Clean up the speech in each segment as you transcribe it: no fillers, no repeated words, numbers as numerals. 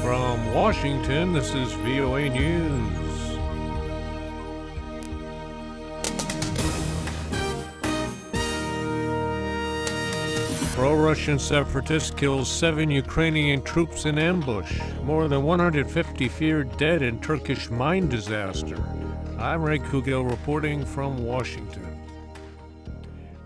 From Washington, this is VOA News. Pro-Russian separatists kill 7 Ukrainian troops in ambush. More than 150 feared dead in Turkish mine disaster. I'm Ray Kouguell reporting from Washington.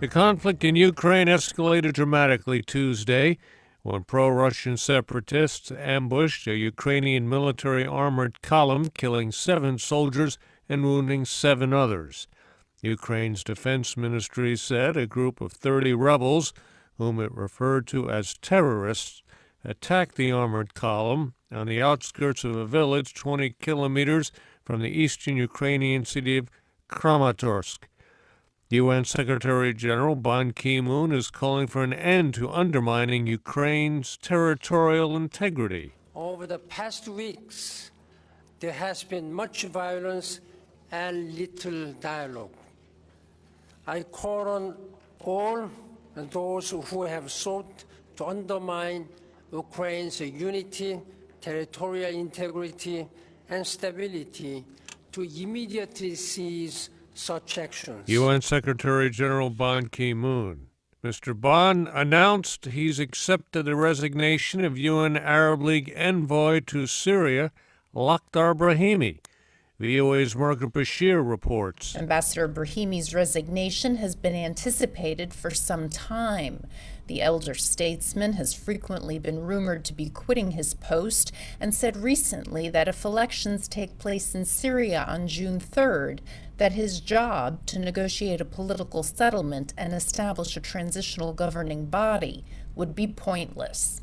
The conflict in Ukraine escalated dramatically Tuesday when pro-Russian separatists ambushed a Ukrainian military armored column, killing 7 soldiers and wounding 7 others. Ukraine's defense ministry said a group of 30 rebels, whom it referred to as terrorists, attacked the armored column on the outskirts of a village 20 kilometers from the eastern Ukrainian city of Kramatorsk. UN Secretary General Ban Ki-moon is calling for an end to undermining Ukraine's territorial integrity. Over the past weeks, there has been much violence and little dialogue. I call on all those who have sought to undermine Ukraine's unity, territorial integrity, and stability to immediately cease such actions. UN Secretary General Ban Ki-moon. Mr. Ban announced he's accepted the resignation of UN Arab League envoy to Syria, Lakhdar Brahimi. VOA's Margaret Bashir reports. Ambassador Brahimi's resignation has been anticipated for some time. The elder statesman has frequently been rumored to be quitting his post and said recently that if elections take place in Syria on June 3rd, that his job to negotiate a political settlement and establish a transitional governing body would be pointless.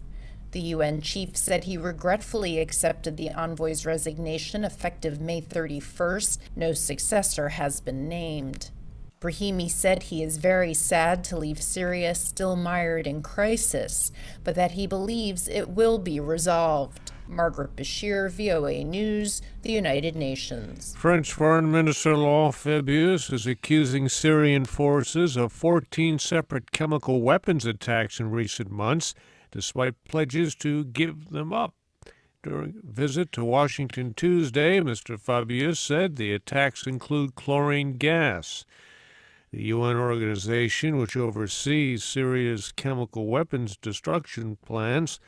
The UN chief said he regretfully accepted the envoy's resignation effective May 31st. No successor has been named. Brahimi said he is very sad to leave Syria still mired in crisis, but that he believes it will be resolved. Margaret Bashir, VOA News, the United Nations. French Foreign Minister Laurent Fabius is accusing Syrian forces of 14 separate chemical weapons attacks in recent months, despite pledges to give them up. During a visit to Washington Tuesday, Mr. Fabius said the attacks include chlorine gas. The UN organization, which oversees Syria's chemical weapons destruction plans,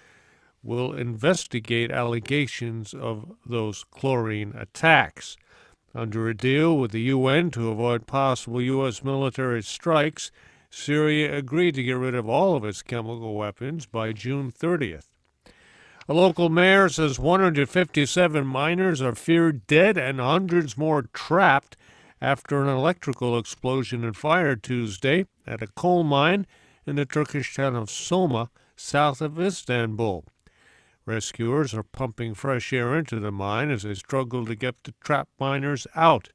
will investigate allegations of those chlorine attacks. Under a deal with the UN to avoid possible U.S. military strikes, Syria agreed to get rid of all of its chemical weapons by June 30th. A local mayor says 157 miners are feared dead and hundreds more trapped after an electrical explosion and fire Tuesday at a coal mine in the Turkish town of Soma, south of Istanbul. Rescuers are pumping fresh air into the mine as they struggle to get the trapped miners out.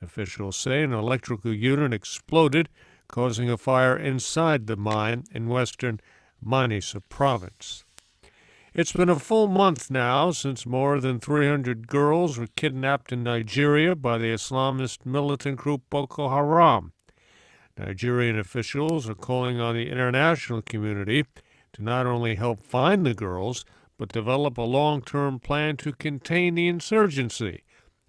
Officials say an electrical unit exploded, causing a fire inside the mine in western Manisa province. It's been a full month now since more than 300 girls were kidnapped in Nigeria by the Islamist militant group Boko Haram. Nigerian officials are calling on the international community to not only help find the girls, but develop a long-term plan to contain the insurgency.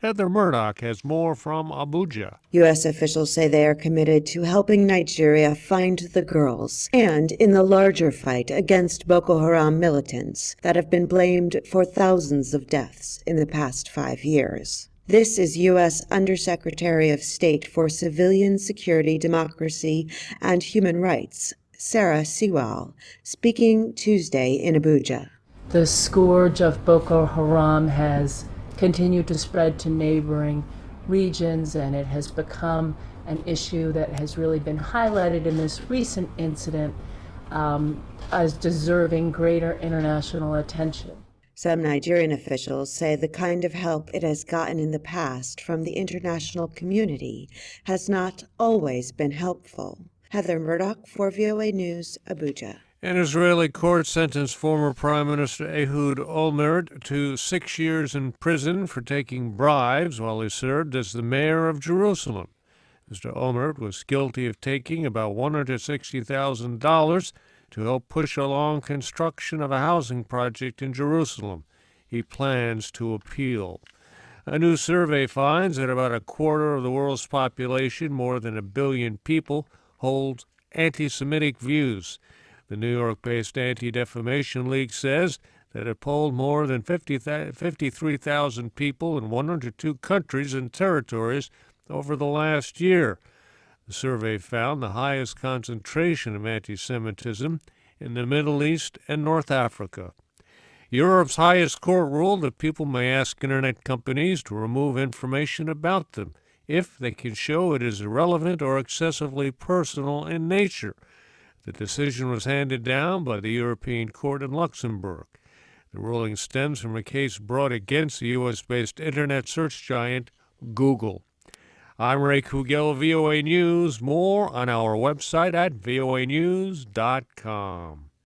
Heather Murdoch has more from Abuja. U.S. officials say they are committed to helping Nigeria find the girls and in the larger fight against Boko Haram militants that have been blamed for thousands of deaths in the past 5 years. This is U.S. Undersecretary of State for Civilian Security, Democracy, and Human Rights, Sarah Sewell, speaking Tuesday in Abuja. The scourge of Boko Haram has continued to spread to neighboring regions, and it has become an issue that has really been highlighted in this recent incident as deserving greater international attention. Some Nigerian officials say the kind of help it has gotten in the past from the international community has not always been helpful. Heather Murdoch for VOA News, Abuja. An Israeli court sentenced former Prime Minister Ehud Olmert to 6 years in prison for taking bribes while he served as the mayor of Jerusalem. Mr. Olmert was guilty of taking about $160,000 to help push along construction of a housing project in Jerusalem. He he plans to appeal. A new survey finds that about a quarter of the world's population, more than 1 billion people, hold anti-Semitic views. The New York-based Anti-Defamation League says that it polled more than 53,000 people in 102 countries and territories over the last year. The survey found the highest concentration of anti-Semitism in the Middle East and North Africa. Europe's highest court ruled that people may ask Internet companies to remove information about them if they can show it is irrelevant or excessively personal in nature. The decision was handed down by the European Court in Luxembourg. The ruling stems from a case brought against the U.S.-based Internet search giant Google. I'm Ray Kouguell, VOA News. More on our website at voanews.com.